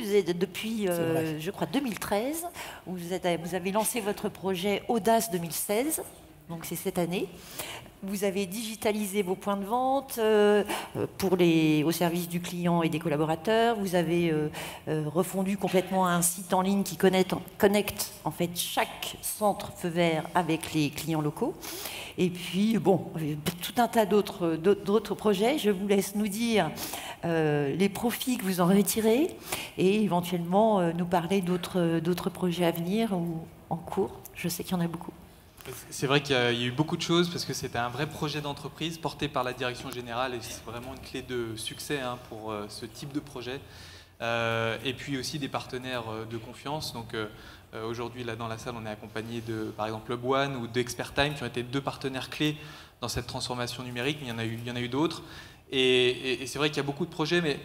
vous êtes depuis, je crois, 2013, vous avez lancé votre projet Audace 2016, donc c'est cette année. Vous avez digitalisé vos points de vente au service du client et des collaborateurs. Vous avez refondu complètement un site en ligne qui connecte en fait chaque centre feu vert avec les clients locaux. Et puis, bon, tout un tas d'autres projets. Je vous laisse nous dire les profits que vous en retirez et éventuellement nous parler d'autres projets à venir ou en cours. Je sais qu'il y en a beaucoup. C'est vrai qu'il y a eu beaucoup de choses parce que c'était un vrai projet d'entreprise porté par la direction générale et c'est vraiment une clé de succès pour ce type de projet. Et puis aussi des partenaires de confiance. Donc aujourd'hui, là dans la salle, on est accompagné de, par exemple, Hub1 ou d'ExpertTime qui ont été deux partenaires clés dans cette transformation numérique, mais il y en a eu d'autres. Et c'est vrai qu'il y a beaucoup de projets, mais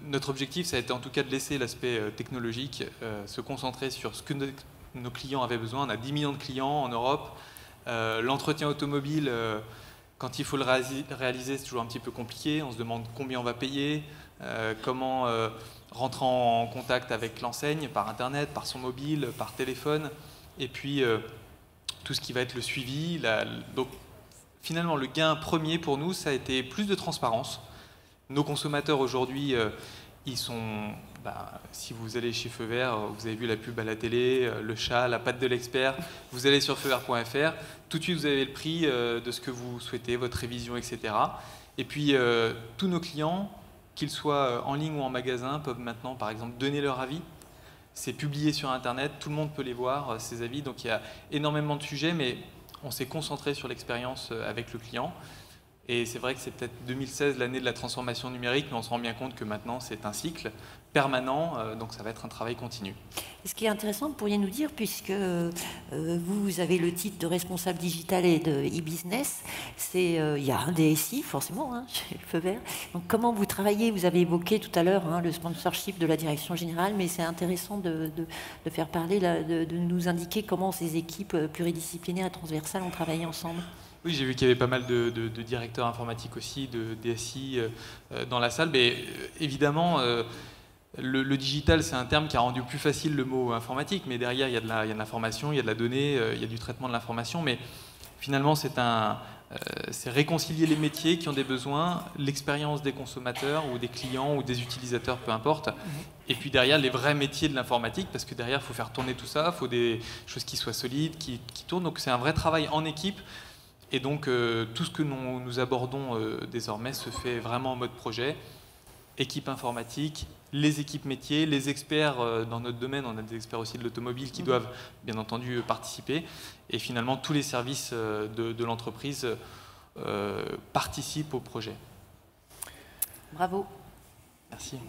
notre objectif, ça a été en tout cas de laisser l'aspect technologique se concentrer sur ce que nos clients avaient besoin. On a 10 millions de clients en Europe. L'entretien automobile, quand il faut le réaliser, c'est toujours un petit peu compliqué. On se demande combien on va payer, comment rentrer en contact avec l'enseigne par Internet, par son mobile, par téléphone. Et puis, tout ce qui va être le suivi. Donc, finalement, le gain premier pour nous, ça a été plus de transparence. Nos consommateurs aujourd'hui, ils sont... si vous allez chez Feu Vert, vous avez vu la pub à la télé, le chat, la patte de l'expert, vous allez sur feuvert.fr, tout de suite vous avez le prix de ce que vous souhaitez, votre révision, etc. Et puis tous nos clients, qu'ils soient en ligne ou en magasin, peuvent maintenant par exemple donner leur avis. C'est publié sur Internet, tout le monde peut les voir, ces avis. Donc il y a énormément de sujets, mais on s'est concentré sur l'expérience avec le client. Et c'est vrai que c'est peut-être 2016 l'année de la transformation numérique, mais on se rend bien compte que maintenant c'est un cycle permanent, donc ça va être un travail continu. Ce qui est intéressant, vous pourriez nous dire, puisque vous avez le titre de responsable digital et de e-business, il y a un DSI forcément chez le Feu Vert. Donc comment vous travaillez? Vous avez évoqué tout à l'heure le sponsorship de la direction générale, mais c'est intéressant de faire parler, de nous indiquer comment ces équipes pluridisciplinaires et transversales ont travaillé ensemble. Oui, j'ai vu qu'il y avait pas mal de directeurs informatiques aussi, de DSI dans la salle. Mais évidemment, le digital, c'est un terme qui a rendu plus facile le mot informatique. Mais derrière, il y a de l'information, il y a de la donnée, il y a du traitement de l'information. Mais finalement, c'est réconcilier les métiers qui ont des besoins, l'expérience des consommateurs ou des clients ou des utilisateurs, peu importe. Et puis derrière, les vrais métiers de l'informatique, parce que derrière, il faut faire tourner tout ça, il faut des choses qui soient solides, qui tournent. Donc c'est un vrai travail en équipe. Et donc, tout ce que nous abordons désormais se fait vraiment en mode projet. Équipe informatique, les équipes métiers, les experts dans notre domaine, on a des experts aussi de l'automobile qui doivent bien entendu participer. Et finalement, tous les services de l'entreprise participent au projet. Bravo. Merci.